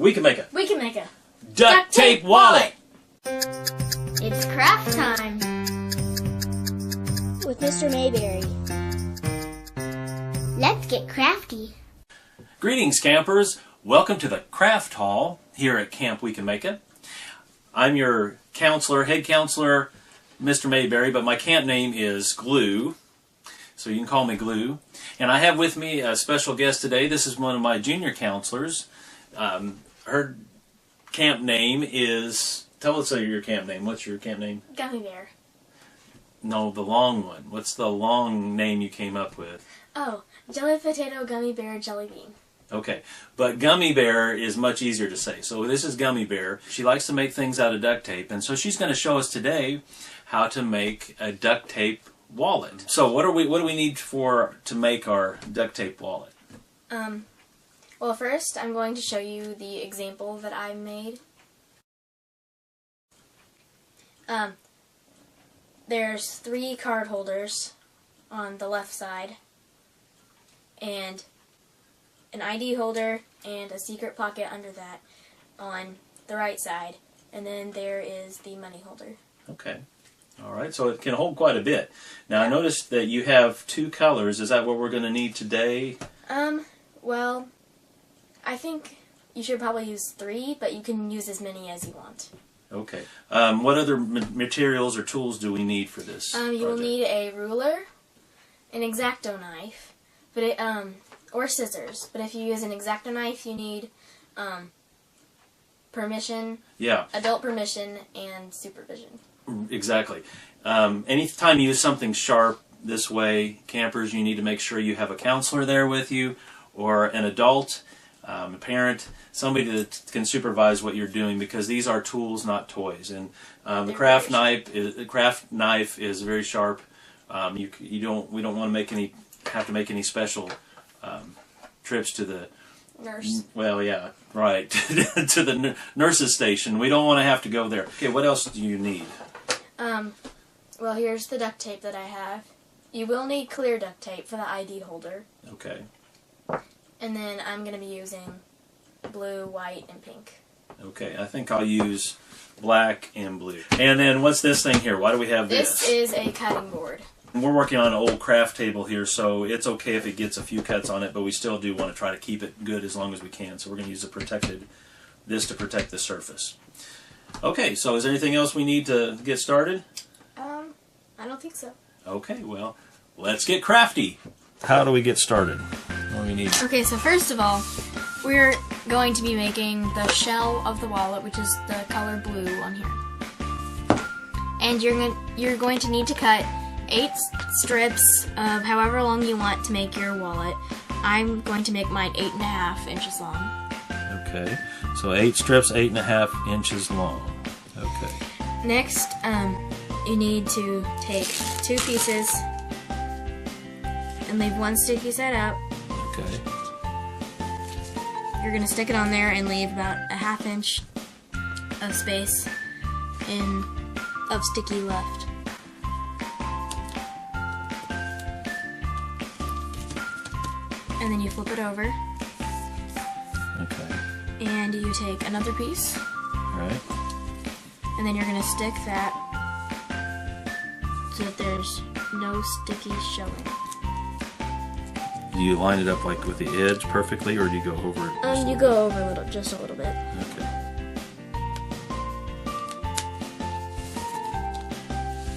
Weekinmayka. Weekinmayka. Duct tape wallet. It's craft time with Mr. Mayberry. Let's get crafty. Greetings, campers. Welcome to the craft hall here at Camp Weekinmayka. I'm your counselor, head counselor, Mr. Mayberry, but my camp name is Glue, so you can call me Glue. And I have with me a special guest today. This is one of my junior counselors. Her camp name is... Tell us your camp name. What's your camp name? Gummy Bear. No, the long one. What's the long name you came up with? Oh, Jelly Potato Gummy Bear Jelly Bean. Okay, but Gummy Bear is much easier to say. So this is Gummy Bear. She likes to make things out of duct tape, and so she's going to show us today how to make a duct tape wallet. So what do we need to make our duct tape wallet? Well, first I'm going to show you the example that I made. There's 3 card holders on the left side, and an ID holder and a secret pocket under that on the right side, and then there is the money holder. Okay. All right, so it can hold quite a bit. Now, I noticed that you have 2 colors. Is that what we're going to need today? Well, I think you should probably use 3, but you can use as many as you want. Okay. What other materials or tools do we need for this You will need a ruler, an X-Acto knife, but or scissors. But if you use an X-Acto knife, you need permission, adult permission, and supervision. Exactly. Anytime you use something sharp this way, campers, you need to make sure you have a counselor there with you, or an adult, a parent, somebody that can supervise what you're doing, because these are tools, not toys. And the craft knife is very sharp. We don't want to have to make any special trips to the nurse. Well, yeah, right, to the nurse's station. We don't want to have to go there. Okay, what else do you need? Well, here's the duct tape that I have. You will need clear duct tape for the ID holder. Okay. And then I'm going to be using blue, white, and pink. Okay, I think I'll use black and blue. And then what's this thing here? Why do we have this? This is a cutting board. We're working on an old craft table here, so it's okay if it gets a few cuts on it, but we still do want to try to keep it good as long as we can. So we're going to use this to protect the surface. Okay, so is there anything else we need to get started? I don't think so. Okay, well, let's get crafty. How do we get started? What do we need? Okay, so first of all, we're going to be making the shell of the wallet, which is the color blue on here. And you're going to need to cut 8 strips of however long you want to make your wallet. I'm going to make mine 8.5 inches long. Okay, so 8 strips, 8.5 inches long. Okay. Next, you need to take 2 pieces and leave 1 sticky side out. Okay. You're going to stick it on there and leave about a 1/2 inch of space of sticky left. And then you flip it over. Okay. And you take another piece. Right. And then you're going to stick that so that there's no sticky showing. Do you line it up like with the edge perfectly, or do you go over it? You go over just a little bit. Okay.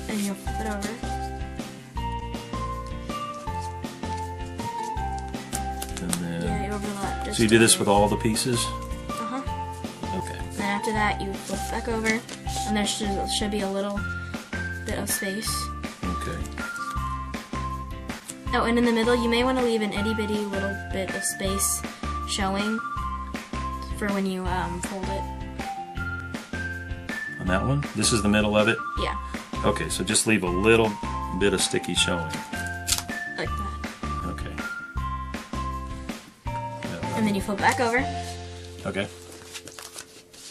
And you'll flip it over. And then, yeah, you overlap. so you do this with all the pieces? Uh-huh. Okay. And after that, you flip back over, and there should be a little bit of space. Okay. Oh, and in the middle, you may want to leave an itty-bitty little bit of space showing for when you fold it. On that one? This is the middle of it? Yeah. Okay, so just leave a little bit of sticky showing. Like that. Okay. And then you flip back over. Okay.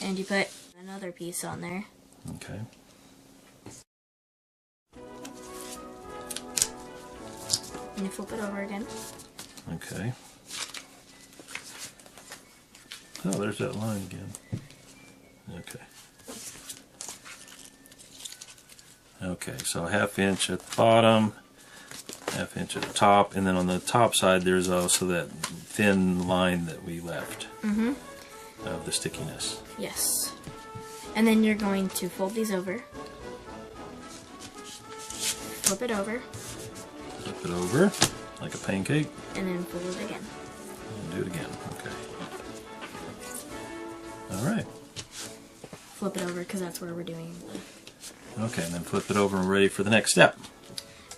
And you put another piece on there. Okay. And you flip it over again. Okay. Oh, there's that line again. Okay. Okay, so 1/2 inch at the bottom, 1/2 inch at the top, and then on the top side there's also that thin line that we left of the stickiness. Yes. And then you're going to fold these over. Flip it over. Flip it over like a pancake. And then fold it again. And do it again. Okay. Alright. Flip it over because that's where we're doing the... Okay, and then flip it over and we're ready for the next step.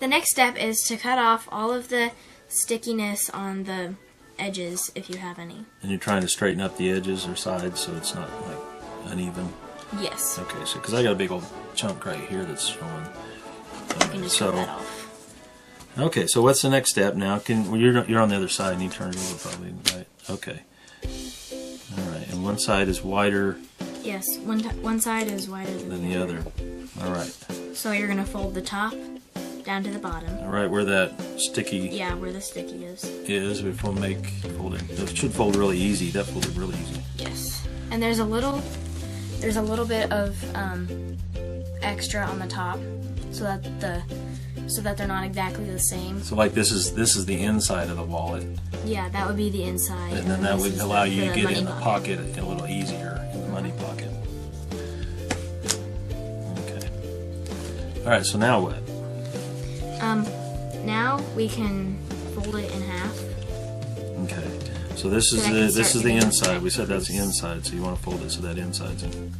The next step is to cut off all of the stickiness on the edges, if you have any. And you're trying to straighten up the edges or sides so it's not like uneven. Yes. Okay, so because I got a big old chunk right here that's showing. You can just cut that off. Okay, so what's the next step now? Well, you're on the other side and you turn it over probably, right? Okay. All right, and one side is wider. Yes, one side is wider than the other. All right. So you're gonna fold the top down to the bottom. All right, where that sticky. Yeah, where the sticky is. If we'll make folding. It should fold really easy. That folded really easy. Yes, and there's a little bit of extra on the top, so that they're not exactly the same. So like this is the inside of the wallet. Yeah, that would be the inside. And then that would allow you to get in the pocket a little easier, in the money pocket. Okay. All right, so now what? Now we can fold it in half. Okay. So this is the inside. We said that's the inside, so you want to fold it so that inside's in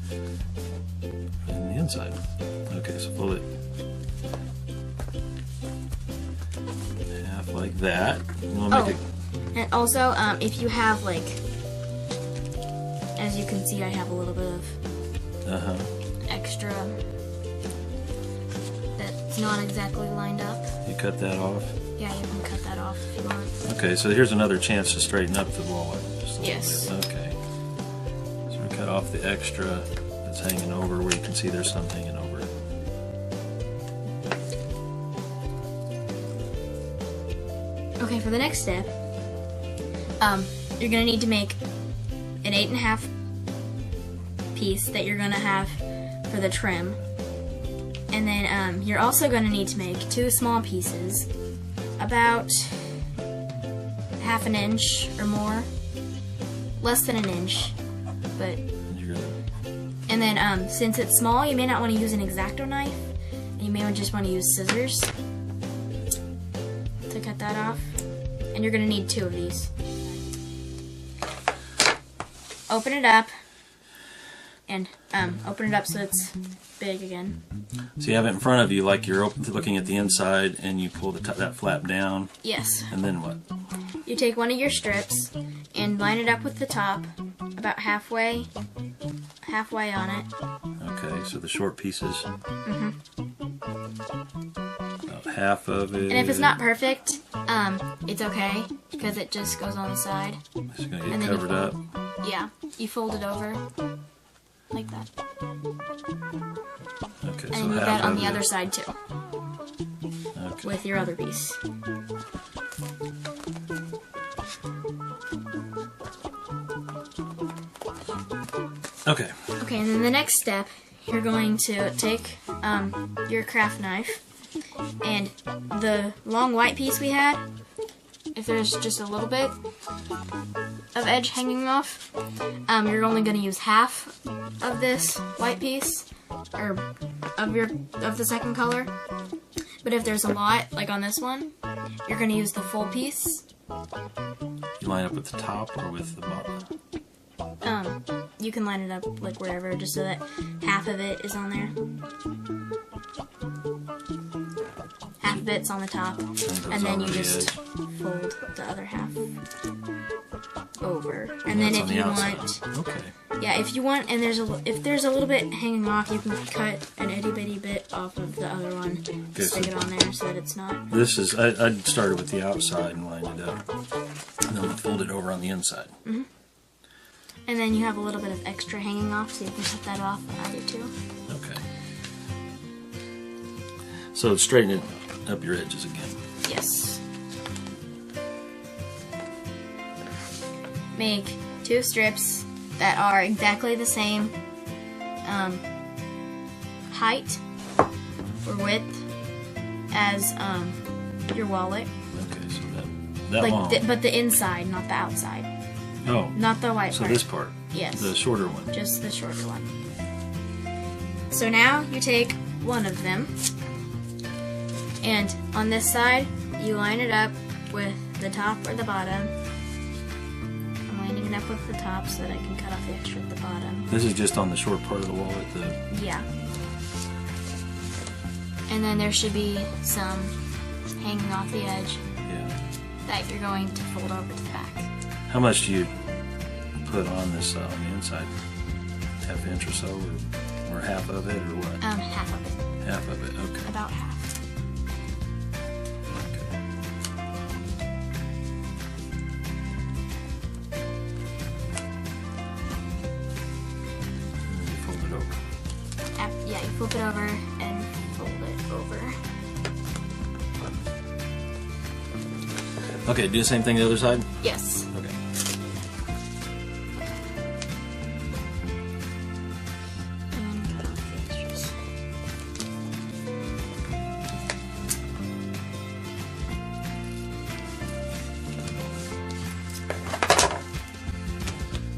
the inside. Okay, so fold it half like that. We'll make it. And also, if you have like, as you can see, I have a little bit of extra that's not exactly lined up. You cut that off? Yeah, you can cut that off if you want. Okay, so here's another chance to straighten up the wallet. Just a little Yes. bit. Okay. So we cut off the extra that's hanging over where you can see there's some hanging over it. Okay, for the next step, you're gonna need to make an 8.5 piece that you're gonna have for the trim. And then you're also going to need to make 2 small pieces, about 1/2 inch or more, less than 1 inch. But and then since it's small, you may not want to use an X-Acto knife, and you may just want to use scissors to cut that off. And you're going to need 2 of these. Open it up. And open it up so it's big again. So you have it in front of you like you're looking at the inside, and you pull that flap down. Yes. And then what? You take one of your strips and line it up with the top, about halfway on it. Okay, so the short pieces. About half of it. And if it's not perfect, it's okay because it just goes on the side. It's gonna get covered up. Yeah, you fold it over. Like that. Okay, and so you do half that on of the it. other side too. Okay. With your other piece. Okay. Okay, and then the next step, you're going to take your craft knife and the long white piece we had, if there's just a little bit of edge hanging off, you're only going to use half of this white piece, or of the second color. But if there's a lot, like on this one, you're going to use the full piece. You line up with the top or with the bottom? You can line it up like wherever, just so that half of it is on there. Half of it's on the top, and then you just fold the other half over. And then if you want, yeah, if you want, and if there's a little bit hanging off, you can cut an itty bitty bit off of the other one, stick it on there so that it's not. This is I started with the outside and lined it up, and then fold it over on the inside. And then you have a little bit of extra hanging off, so you can cut that off either too. Okay. So straighten it up your edges again. Yes. Make 2 strips that are exactly the same height or width as your wallet. Okay, so that like long. but the inside, not the outside. Oh. Not the white So part. this part. Yes. The shorter one. Just the shorter one. So now you take one of them, and on this side, you line it up with the top or the bottom. I'm lining it up with the top so that I can cut off the extra at the bottom. This is just on the short part of the wallet. Yeah. And then there should be some hanging off the edge that you're going to fold over to the back. How much do you put on this on the inside? Half inch or so, or half of it, or what? Half of it. Half of it, okay. About half. And you fold it over. Yeah, you flip it over and fold it over. Okay, do the same thing the other side? Yes. Okay. And cut off the extras.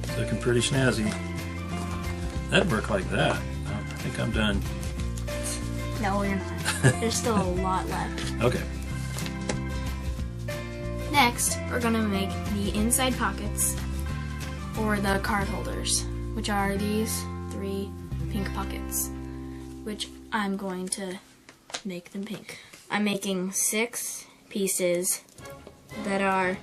It's looking pretty snazzy. That'd work like that. I think I'm done. No, you're not. There's still a lot left. Okay. Next, we're going to make the inside pockets for the card holders, which are these 3 pink pockets, which I'm going to make them pink. I'm making 6 pieces that are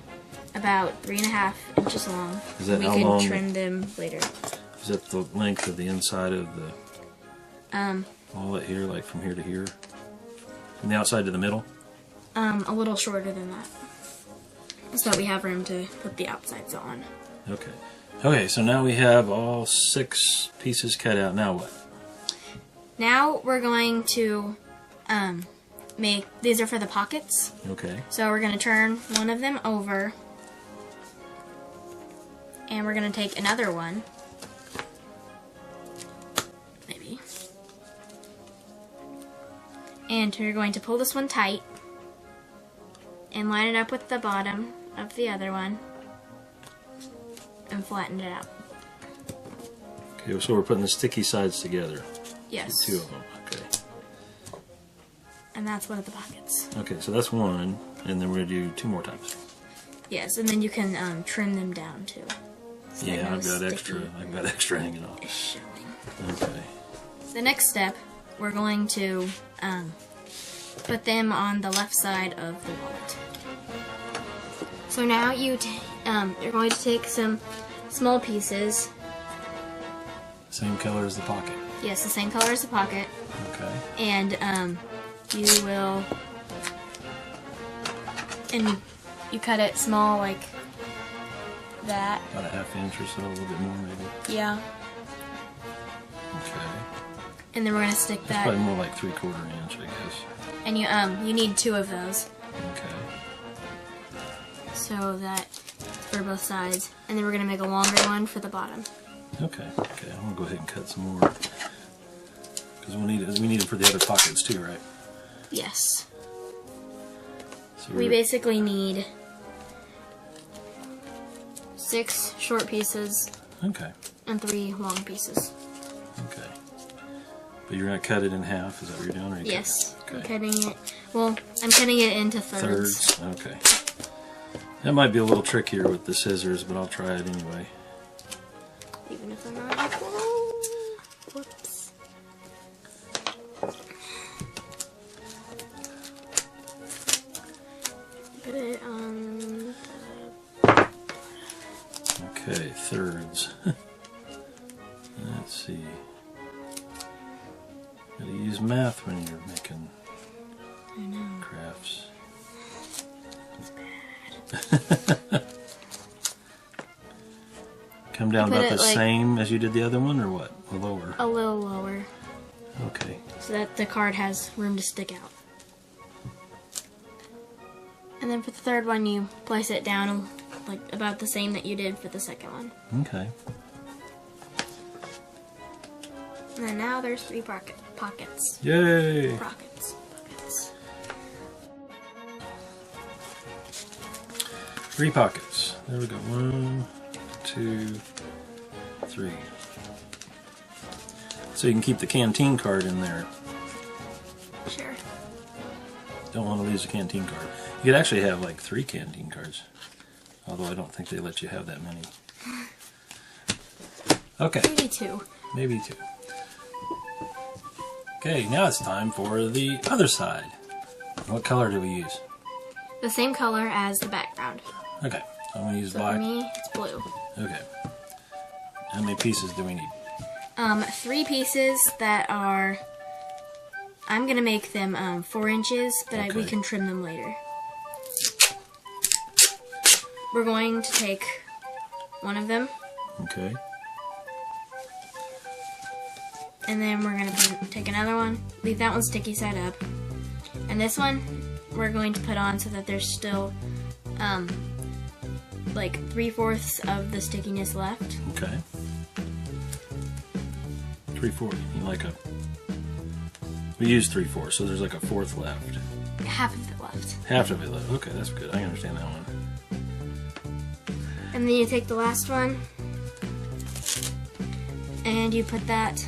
about 3.5 inches long. Is that we how can long? trim them later. Is that the length of the inside of the wallet here, like from here to here? From the outside to the middle? A little shorter than that, so that we have room to put the outsides on. Okay. Okay, so now we have all 6 pieces cut out. Now what? Now we're going to make, these are for the pockets. Okay. So we're going to turn one of them over, and we're going to take another one, maybe, and we're going to pull this one tight and line it up with the bottom of the other one and flatten it out. Okay, so we're putting the sticky sides together. Yes. 2 of them. Okay. And that's one of the pockets. Okay, so that's one, and then we're going to do 2 more times. Yes, and then you can trim them down too. So Yeah, that no I've got sticky extra hanging off. is showing. Okay. The next step, we're going to put them on the left side of the wallet. So now you're going to take some small pieces. Same color as the pocket. Yes, the same color as the pocket. Okay. And you will, and you cut it small like that. About a 1/2 inch or so, a little bit more maybe. Yeah. Okay. And then we're going to stick It's that. probably more like 3/4 inch, I guess. And you need 2 of those. Okay. So that for both sides. And then we're going to make a longer one for the bottom. Okay. Okay. I'm gonna go ahead and cut some more because we need them for the other pockets too, right? Yes. So We basically need 6 short pieces Okay. and 3 long pieces. Okay. But you're gonna cut it in half. Is that what you're doing? Or you Yes. cut it? I'm Okay. cutting it. Well, I'm cutting it into thirds. Thirds. Okay. That might be a little trickier with the scissors, but I'll try it anyway. Even if I'm not equal. Whoops. Put it on. Okay, thirds. Let's see. Gotta use math when you're making I know. crafts. Come down Put about it the like- same as you did the other one, or what? Or lower? A little lower, Okay. so that the card has room to stick out. And then for the third one, you place it down like about the same that you did for the second one. Okay. And then now there's 3 pockets. Yay! Pockets. 3 pockets. There we go. 1, 2, 3. So you can keep the canteen card in there. Sure. Don't want to lose a canteen card. You could actually have like 3 canteen cards. Although I don't think they let you have that many. Okay. Maybe 2. Maybe 2. Okay, now it's time for the other side. What color do we use? The same color as the background. Okay, so I'm going to use So black. for me, it's blue. Okay. How many pieces do we need? 3 pieces that are... I'm going to make them 4 inches, but we Okay. can trim them later. We're going to take one of them, Okay. and then we're going to take another one, leave that one sticky side up, and this one we're going to put on so that there's still like 3/4 of the stickiness left. Okay. 3/4. You like a... We use 3/4, so there's like a 1/4 left. Half of it left. Half of it left. Okay, that's good. I understand that one. And then you take the last one, and you put that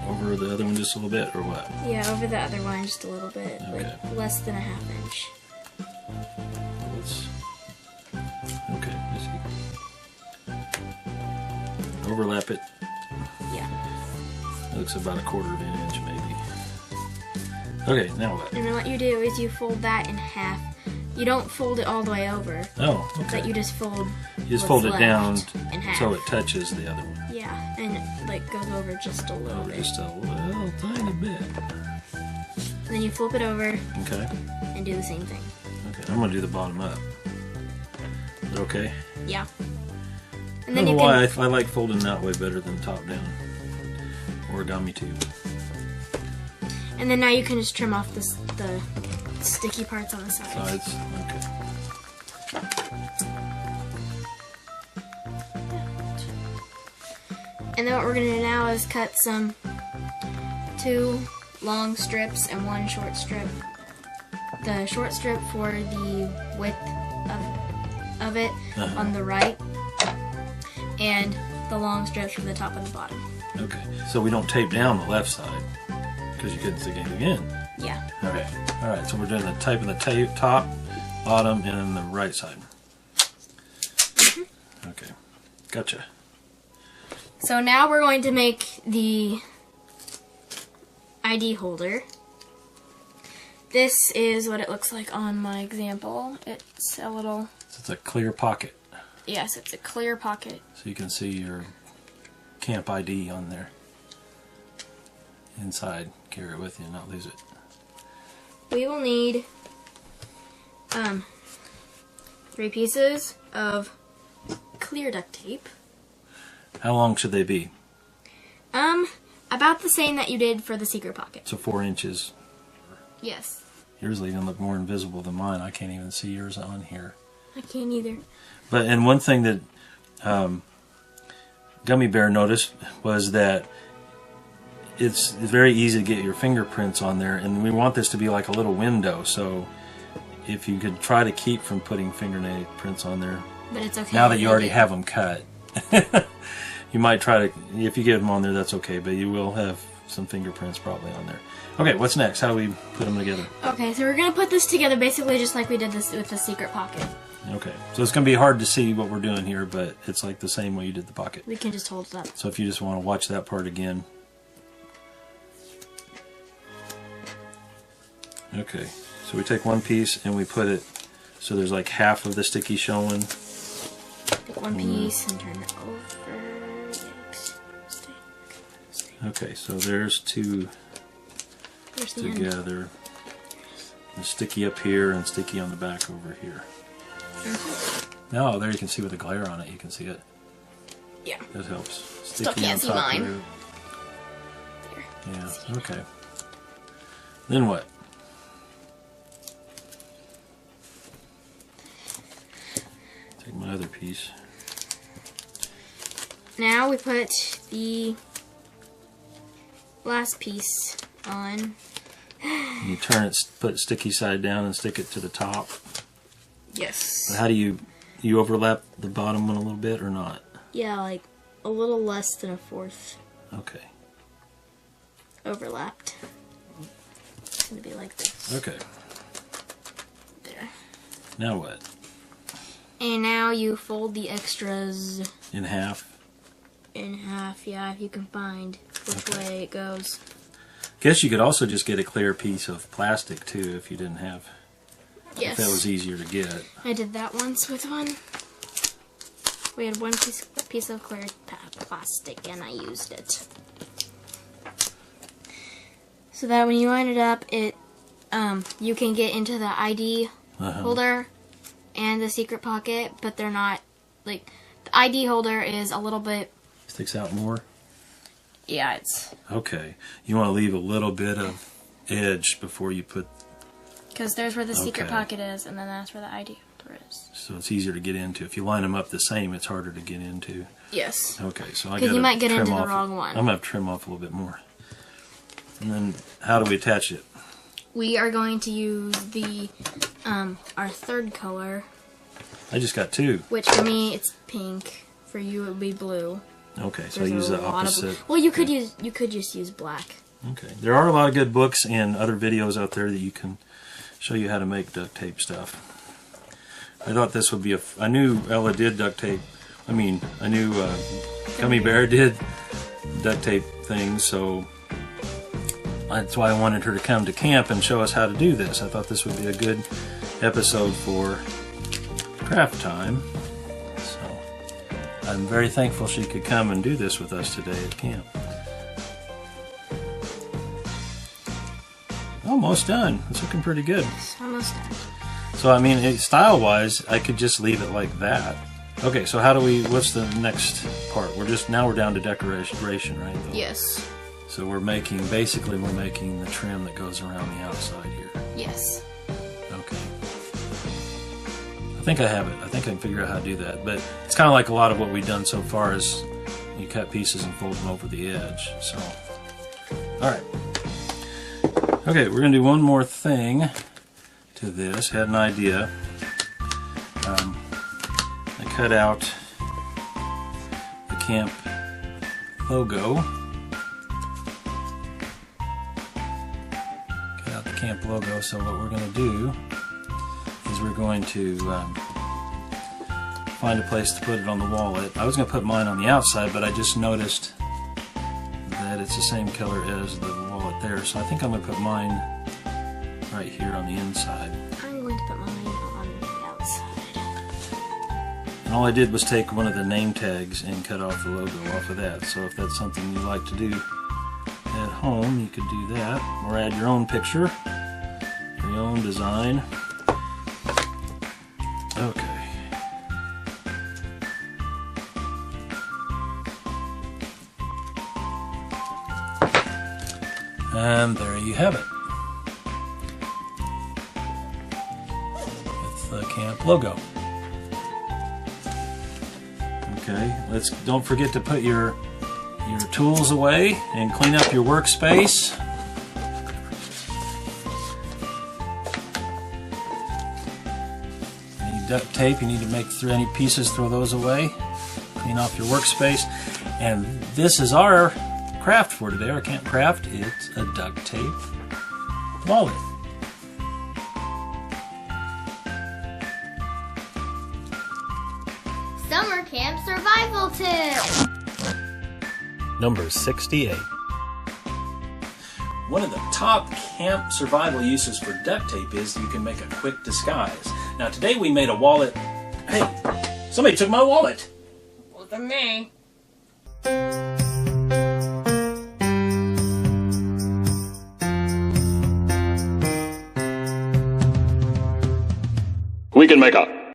Over the other one just a little bit, or what? yeah, over the other one just a little bit, Okay. like less than a 1/2 inch. Let's... Okay, let's see. Overlap it. Yeah. It looks about 1/4 inch, maybe. Okay, now what? And then what you do is you fold that in half. You don't fold it all the way over, Oh, but okay. you just fold. You just what's fold it down left in half. so it touches the other one. Yeah, and it like goes over just a little Oh, bit. just a little tiny bit. And then you flip it over Okay. and do the same thing. Okay, I'm gonna do the bottom up. Is that okay? Yeah. I And don't then know you why can. I like folding that way better than top down. Origami too. And then now you can just trim off the sticky parts on the side. Sides. Okay. And then what we're gonna do now is cut 2 long strips and 1 short strip. The short strip for the width of it on the right, and the long strips for the top and the bottom. Okay. So we don't tape down the left side because you couldn't stick anything in. Yeah. Okay. All right. So we're doing the tape in the top, bottom, and then the right side. Okay. Gotcha. So now we're going to make the ID holder. This is what it looks like on my example. It's a little... So it's a clear pocket, Yes, it's a clear pocket. so you can see your camp ID on there. Inside. Carry it with you and not lose it. We will need 3 pieces of clear duct tape. How long should they be? About the same that you did for the secret pocket. So 4 inches. Yes. Yours even look more invisible than mine. I can't even see yours on here. I can't either. But and one thing that Gummy Bear noticed was that it's very easy to get your fingerprints on there, and we want this to be like a little window. So if you could try to keep from putting fingernail prints on there, But it's okay. now that you already have them cut, you might try to. If you get them on there, that's okay. But you will have some fingerprints probably on there. Okay, what's next? How do we put them together? Okay, so we're going to put this together basically just like we did this with the secret pocket. Okay, so it's going to be hard to see what we're doing here, but it's like the same way you did the pocket. We can just hold it up. So if you just want to watch that part again. Okay, so we take one piece and we put it so there's like half of the sticky showing. Take one piece and turn it over. Yikes. Stay. Okay, so there's 2 There's the end. together. The sticky up here and sticky on the back over here. No, there you can see with the glare on it, you can see it. Yeah. That helps. Still Sticky can't on see top mine. there. There. Yeah, okay. Then what? Take my other piece. Now we put the last piece on. You turn it, put it sticky side down and stick it to the top. Yes. But how do you overlap the bottom one a little bit or not? Yeah, like a little less than a fourth. Okay. Overlapped. It's gonna be like this. Okay. There. Now what? And now you fold the extras In half? in half, yeah, if you can find which way it goes. Guess you could also just get a clear piece of plastic too if you didn't have. Yes. If that was easier to get. I did that once with one. We had one piece of clear plastic and I used it. So that when you line it up, it you can get into the ID holder and the secret pocket, but they're not, like, the ID holder is a little bit... Sticks out more? Yeah, it's... Okay. You want to leave a little bit of edge before you put... Because there's where the secret pocket is, and then that's where the ID holder is. So it's easier to get into. If you line them up the same, it's harder to get into. Yes. Okay, so I got to Because you might get into the off, wrong one. I'm going to have to trim off a little bit more. And then, how do we attach it? We are going to use the, our third color. I just got two. Which for me, it's pink. For you, it would be blue. Okay, so There's I use a the lot of opposite. Well, you could just use black. Okay. There are a lot of good books and other videos out there that you can show you how to make duct tape stuff. I thought this would be I knew Ella did duct tape. I mean, I knew Gummy Bear did duct tape things, so that's why I wanted her to come to camp and show us how to do this. I thought this would be a good episode for craft time. So I'm very thankful she could come and do this with us today at camp. Almost done. It's looking pretty good. It's almost done. So I mean, style-wise, I could just leave it like that. Okay, so what's the next part? Now we're down to decoration, right? Though? Yes. So we're making the trim that goes around the outside here. Yes. Okay. I think I have it. I think I can figure out how to do that. But it's kind of like a lot of what we've done so far is you cut pieces and fold them over the edge. So, all right. Okay, we're going to do one more thing to this. Had an idea. I cut out the camp logo. Camp logo. So what we're going to do is we're going to find a place to put it on the wallet. I was going to put mine on the outside, but I just noticed that it's the same color as the wallet there, so I think I'm going to put mine right here on the inside. I'm going to put mine on the outside. And all I did was take one of the name tags and cut off the logo off of that, so if that's something you like to do at home, you could do that, or add your own picture, your own design. Okay. And there you have it. It's the camp logo. Okay, don't forget to put your tools away and clean up your workspace. Any duct tape, you need to make through any pieces, throw those away. Clean off your workspace. And this is our craft for today, our camp craft. It's a duct tape wallet. Summer camp survival tip. Number 68. One of the top camp survival uses for duct tape is you can make a quick disguise. Now today we made a wallet. Hey, somebody took my wallet. Wasn't me. Weekinmayka.